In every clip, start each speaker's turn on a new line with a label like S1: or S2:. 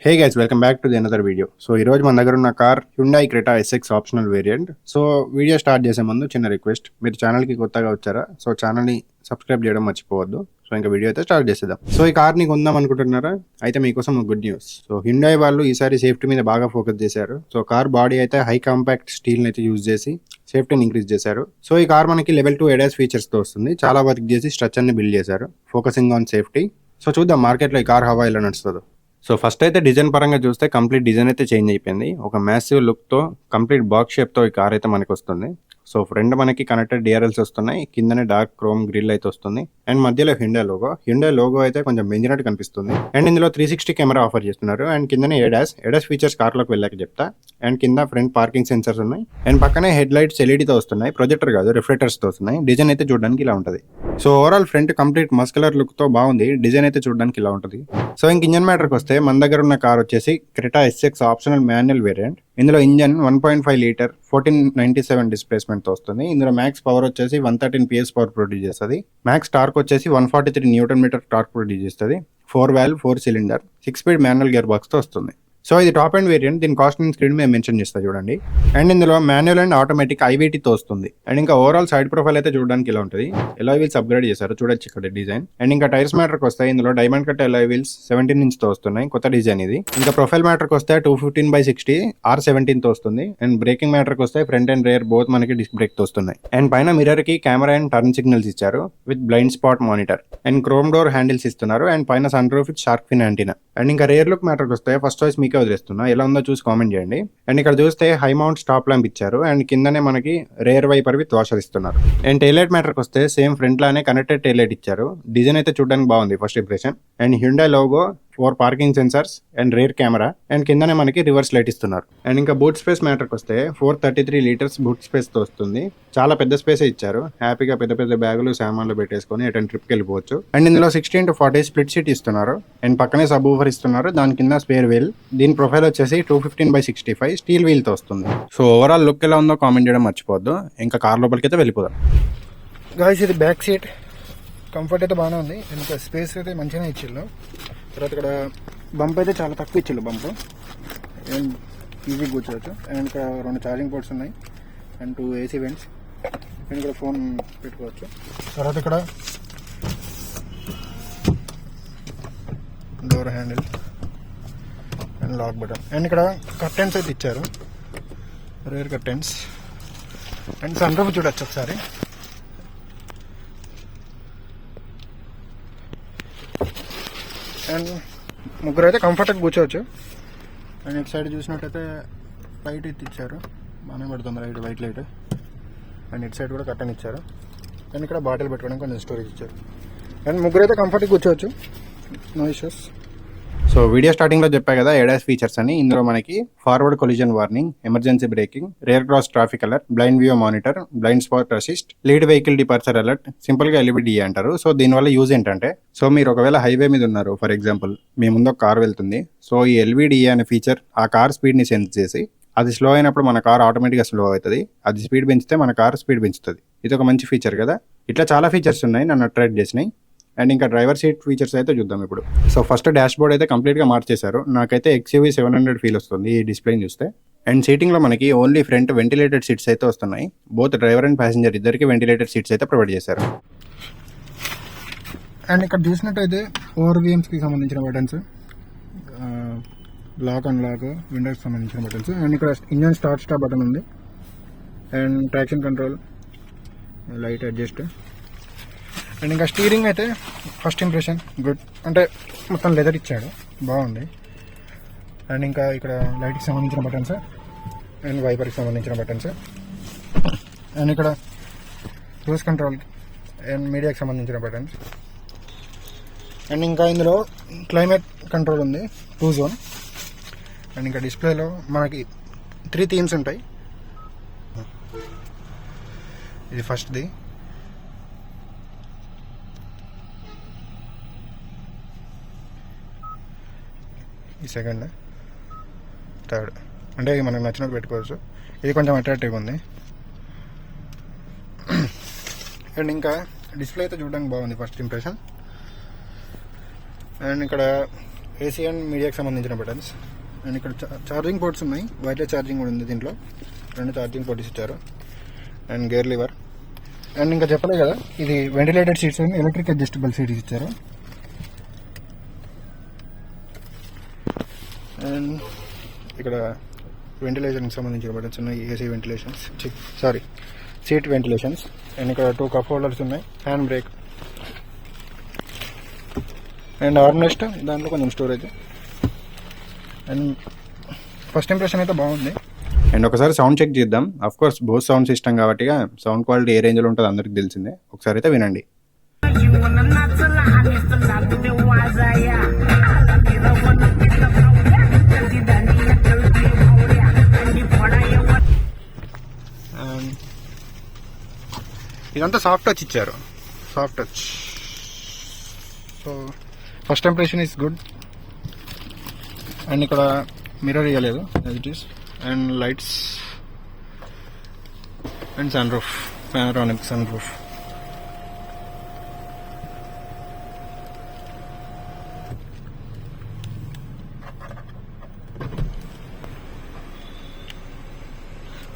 S1: Hey guys, welcome back to the another video. So ఈ రోజు మన దగ్గర ఉన్న car Hyundai Creta SX optional variant. So video start చేసే ముందు చిన్న రిక్వెస్ట్, మీరు ఛానల్కి కొత్తగా వచ్చారా? సో ఛానల్ని సబ్స్క్రైబ్ చేయడం మర్చిపోవద్దు. సో ఇంకా వీడియో అయితే స్టార్ట్ చేసేద్దాం. సో ఈ కార్ ని కొందాం అనుకుంటున్నారా? అయితే మీకోసం గుడ్ న్యూస్. సో హ్యుండై వాళ్ళు ఈసారి సేఫ్టీ మీద బాగా ఫోకస్ చేశారు. సో కార్ బాడీ అయితే హై కాంపాక్ట్ స్టీల్ అయితే యూజ్ చేసి సేఫ్టీని ఇంక్రీజ్ చేశారు. సో ఈ కార్ మనకి లెవెల్ 2 ADAS ఫీచర్స్ తో వస్తుంది. చాలా వర్క్ చేసి స్ట్రక్చర్ ని బిల్డ్ చేశారు, ఫోకసింగ్ ఆన్ సేఫ్టీ. సో చూద్దాం మార్కెట్లో ఈ కార్ హవా ఎలా నడుస్తుందో. సో ఫస్ట్ అయితే డిజైన్ పరంగా చూస్తే కంప్లీట్ డిజైన్ అయితే చేంజ్ అయిపోయింది. ఒక మ్యాసివ్ లుక్తో కంప్లీట్ బాక్స్ షేప్తో ఈ కార్ అయితే మనకి వస్తుంది. సో ఫ్రంట్ మనకి కనెక్టెడ్ DRLs వస్తున్నాయి, కిందనే డార్క్ క్రోమ్ గ్రిల్ అయితే వస్తుంది. అండ్ మధ్యలో హ్యుండై లోగో అయితే కొంచెం బెంజినట్టు కనిపిస్తుంది. అండ్ ఇందులో 360 కెమెరా ఆఫర్ చేస్తున్నారు. అండ్ కిందనే ADAS ఫీచర్స్ కార్లోకి వెళ్ళాక చెప్తా. అండ్ కింద ఫ్రంట్ పార్కింగ్ సెన్సర్స్ ఉన్నాయి. అండ్ పక్కనే హెడ్ లైట్స్ LEDతో వస్తున్నాయి, ప్రొజెక్టర్ కాదు రిఫ్లెక్టర్స్తో వస్తున్నాయి. డిజైన్ అయితే చూడడానికి ఇలా ఉంటుంది. So overall front complete muscular లుక్తో బాగుంది. డిజైన్ అయితే చూడడానికి ఇలా ఉంటుంది. సో ఇంక ఇంజన్ మ్యాటర్కి వస్తే మన దగ్గర ఉన్న కార్ వచ్చేసి Creta SX optional manual variant. ఇందులో ఇంజన్ 1.5 లీటర్ 1497 డిస్ప్లేస్మెంట్ తో వస్తుంది. ఇందులో మ్యాక్స్ పవర్ వచ్చేసి 113 PS పవర్ ప్రొడ్యూస్ చేస్తుంది. మ్యాక్స్ టార్క్ వచ్చేసి 143 Nm టార్క్ ప్రొడ్యూస్ చేస్తుంది. 4 valve 4 cylinder 6 speed manual gear box తో వస్తుంది. సో ఇది టాప్ అండ్ వేరియంట్. దీని కాస్ట్ నేను స్క్రీన్ మీద మెన్షన్ చేస్తా చూడండి. అండ్ ఇందులో మాన్యువల్ అండ్ ఆటోమేటిక్ IVT తో వస్తుంది. అండ్ ఇంకా ఓవరాల్ సైడ్ ప్రొఫైల్ అయితే చూడడానికి ఇలా ఉంటుంది. ఎలాయ్ వీల్స్ అప్గ్రేడ్ చేశారు, చూడొచ్చు ఇక్కడ డిజైన్. అండ్ ఇంకా టైర్స్ మ్యాటర్కి వస్తాయి. ఇందులో diamond cut alloy wheels 17 inch తో వస్తున్నాయి, కొత్త డిజైన్ ఇది. ఇంకా ప్రొఫైల్ మ్యాటర్కి వస్తే 215/60 R17 తో వస్తుంది. అండ్ బ్రేకింగ్ మ్యాటర్కి వస్తే ఫ్రంట్ అండ్ రేర్ బోత్ మనకి డిస్క్ బ్రేక్ తో వస్తున్నాయి. అండ్ పైన మిర్రర్ కి కెమెరా అండ్ టర్న్ సిగ్నల్స్ ఇచ్చారు with blind spot monitor. And chrome door handles ఇస్తున్నారు. అండ్ పైన sun roof with shark fin antenna. And ఇంకా రేర్ లుక్ మ్యాటర్కి వస్తే ఫస్ట్ చాయిస్ మీకే వదిలేస్తున్నా, ఎలా ఉందో చూసి కామెంట్ చేయండి. అండ్ ఇక్కడ చూస్తే హై మౌంట్ స్టాప్ ల్యాంప్ ఇచ్చారు. అండ్ కిందనే మనకి రేర్ వైపర్ విత్ వాషర్ ఇస్తున్నారు. అండ్ టైలైట్ మ్యాటర్కి వస్తే సేమ్ ఫ్రంట్ లానే కనెక్టెడ్ టైలైట్ ఇచ్చారు. డిజైన్ అయితే చూడడానికి బాగుంది first impression. And Hyundai logo 4 parking sensors and rear camera. And కిందనే మనకి రివర్స్ లైట్ ఇస్తున్నారు. అండ్ ఇంకా బూట్ స్పేస్ మ్యాటర్కి వస్తే 433 లీటర్స్ బూట్ స్పేస్ తో వస్తుంది. చాలా పెద్ద స్పేస్ ఇచ్చారు. హ్యాపీగా పెద్ద పెద్ద బ్యాగులు సామాన్లు పెట్టేసుకొని ఎటైనా ట్రిప్కి వెళ్ళిపోవచ్చు. అండ్ ఇందులో 16:40 స్ప్లిట్ సీట్ ఇస్తున్నారు. అండ్ పక్కనే సబ్ ఊఫర్ ఇస్తున్నారు, దాని కింద స్పేర్ వీల్. దీని ప్రొఫైల్ వచ్చేసి 215/65 స్టీల్ వీల్ తో వస్తుంది. సో ఓవరాల్ లుక్ ఎలా ఉందో కామెంట్ చేయడం మర్చిపోవద్దు. ఇంకా కార్ లోపలికి అయితే వెళ్ళిపోదాం.
S2: గాయ్స్ ఇది బ్యాక్ సీట్ కంఫర్ట్ అయితే బాగానే ఉంది. ఇంకా స్పేస్ అయితే మంచిగానే ఇచ్చిళ్ళు. తర్వాత ఇక్కడ బంప్ అయితే చాలా తక్కువ ఇచ్చిళ్ళు బంప్. అండ్ ఈజీ కూర్చోవచ్చు. అండ్ ఇక్కడ 2 ఛార్జింగ్ పోర్ట్స్ ఉన్నాయి. And 2 AC vents. అండ్ ఇక్కడ ఫోన్ పెట్టుకోవచ్చు. తర్వాత ఇక్కడ door handle and lock button. And ఇక్కడ కర్టెన్స్ అయితే ఇచ్చారు, rear curtains. And sun roof చూడొచ్చు ఒకసారి. అండ్ ముగ్గురు అయితే కంఫర్ట్గా కూర్చోవచ్చు. అండ్ ఇటు సైడ్ చూసినట్టయితే లైట్ అయితే ఇచ్చారు, బాగానే పడుతుంది లైట్, వైట్ లైట్. అండ్ ఇటు సైడ్ కూడా కర్టన్ ఇచ్చారు. అండ్ ఇక్కడ బాటిల్ పెట్టుకోవడానికి కొంచెం స్టోరేజ్ ఇచ్చారు. అండ్ ముగ్గురు అయితే కంఫర్ట్గా కూర్చోవచ్చు, no issues.
S1: So video starting లో చెప్పా కదా ADAS ఫీచర్స్ అని. ఇందులో మనకి forward collision warning, emergency braking, rear cross traffic alert, blind view monitor, blind spot assist, lead vehicle departure alert, simple గా LVD అంటారు. సో దీనివల్ల యూజ్ ఏంటంటే, సో మీరు ఒకవేళ హైవే మీద ఉన్నారు, ఫర్ ఎగ్జాంపుల్ మీ ముందు ఒక కార్ వెళ్తుంది. సో ఈ LVD అనే ఫీచర్ ఆ కార్ స్పీడ్ ని సెన్స్ చేసి, అది స్లో అయినప్పుడు మన కార్ ఆటోమేటిక్గా స్లో అవుతుంది. అది స్పీడ్ పెంచితే మన కార్ స్పీడ్ పెంచుతుంది. ఇది ఒక మంచి ఫీచర్ కదా. ఇట్లా చాలా ఫీచర్స్ ఉన్నాయి నన్ను అట్రాక్ట్ చేసినాయి. అండ్ ఇంకా డ్రైవర్ సీట్ ఫీచర్స్ అయితే చూద్దాం ఇప్పుడు. సో ఫస్ట్ డాష్ బోర్డ్ అయితే కంప్లీట్గా మార్చేశారు. నాకైతే XUV 700 ఫీల్ వస్తుంది ఈ డిస్ప్లేని చూస్తే. అండ్ సీటింగ్లో మనకి ఓన్లీ ఫ్రంట్ వెంటిలేటెడ్ సీట్స్ అయితే వస్తున్నాయి. బోత్ డ్రైవర్ అండ్ ప్యాసింజర్ ఇద్దరికి వెంటిలేటెడ్ సీట్స్ అయితే ప్రొవైడ్ చేశారు.
S2: అండ్ ఇక్కడ చూసినట్టయితే ORVMస్కి సంబంధించిన బటన్స్, లాక్ అండ్ లాక్, విండోస్కి సంబంధించిన బటన్స్. అండ్ ఇక్కడ ఇంజన్ స్టాప్ బటన్ ఉంది. And traction control, light adjust. And ఇంకా స్టీరింగ్ అయితే ఫస్ట్ ఇంప్రెషన్ గుడ్, అంటే మొత్తం లెదర్ ఇచ్చాడు, బాగుంది. అండ్ ఇంకా ఇక్కడ లైట్కి సంబంధించిన బటన్స్ అండ్ వైపర్కి సంబంధించిన బటన్స్. అండ్ ఇక్కడ క్రూజ్ కంట్రోల్ అండ్ మీడియాకి సంబంధించిన బటన్స్. అండ్ ఇంకా ఇందులో క్లైమేట్ కంట్రోల్ ఉంది, 2 జోన్. అండ్ ఇంకా డిస్ప్లేలో మనకి 3 థీమ్స్ ఉంటాయి. ఇది ఫస్ట్ది. ఈ సెకండ్, థర్డ్. అంటే మనకు నచ్చినట్టు పెట్టుకోవచ్చు. ఇది కొంచెం అట్రాక్టివ్గా ఉంది. అండ్ ఇంకా డిస్ప్లే అయితే చూడడానికి బాగుంది ఫస్ట్ ఇంప్రెషన్. అండ్ ఇక్కడ ఏసీ అండ్ మీడియాకి సంబంధించిన బటన్స్. అండ్ ఇక్కడ ఛార్జింగ్ పోర్ట్స్ ఉన్నాయి, వైర్లెస్ ఛార్జింగ్ కూడా ఉంది దీంట్లో. 2 ఛార్జింగ్ పోర్ట్స్ ఇచ్చారు. And gear lever. అండ్ ఇంకా చెప్పలే కదా, ఇది ventilated seats and electric adjustable seats ఇచ్చారు. అండ్ ఇక్కడ వెంటిలేషన్కి సంబంధించిన బటన్స్ ఉన్నాయి, AC ventilations, seat ventilations. And ఇక్కడ 2 కప్ హోల్డర్స్ ఉన్నాయి, హ్యాండ్ బ్రేక్ అండ్ ఆర్మ్రెస్ట్, దాంట్లో కొంచెం స్టోరేజ్. అండ్ ఫస్ట్ ఇంప్రెషన్ అయితే బాగుంది.
S1: అండ్ ఒకసారి సౌండ్ చెక్ చేద్దాం. Of course Bose sound system కాబట్టి సౌండ్ క్వాలిటీ ఏ రేంజ్లో ఉంటుందో అందరికి తెలిసిందే. ఒకసారి అయితే వినండి.
S2: ఇదంతా సాఫ్ట్ టచ్ ఇచ్చారు, soft touch. So first impression is good. And ఇక్కడ మిర్రర్ ఇవ్వలేదు, as it is. And lights and sun roof, panoramic sun roof.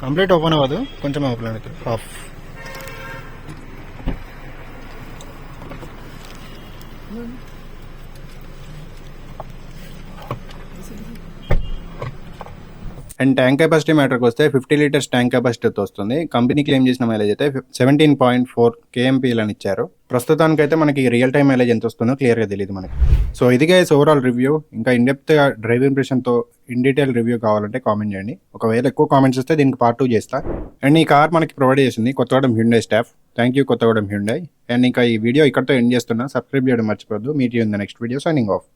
S2: Complete open అవ్వదు, కొంచెం ఓపెన్ అవుతుంది, హాఫ్.
S1: అండ్ ట్యాంక్ కెపాసిటీ మ్యాటర్కి వస్తే 50 లీటర్స్ ట్యాంక్ కెపాసిటీతో వస్తుంది. Company claim చేసిన mileage అయితే 17.4 KMPL అని ఇచ్చారు. ప్రస్తుతానికైతే మనకి రియల్ టైం మైలేజ్ ఎంత వస్తుందో క్లియర్గా తెలియదు మనకి. సో ఇది గైస్ ఓవరాల్ రివ్యూ. ఇంకా ఇన్డెప్త్గా డ్రైవ్ ఇంప్రెషన్తో ఇన్ డీటెయిల్ రివ్యూ కావాలంటే కామెంట్ చేయండి. ఒకవేళ ఎక్కువ కామెంట్స్ వస్తే దీనికి పార్ట్ 2 చేస్తా. అండ్ ఈ కార్ మనకి ప్రొవైడ్ చేసింది Kothagudem Hyundai staff. Thank you Kothagudem Hyundai. And ఇంకా ఈ వీడియో ఇక్కడితో ఎండ్ చేస్తున్నా. సబ్స్క్రైబ్ చేయడం మర్చిపోద్దు. Meet you in the next video. Signing of.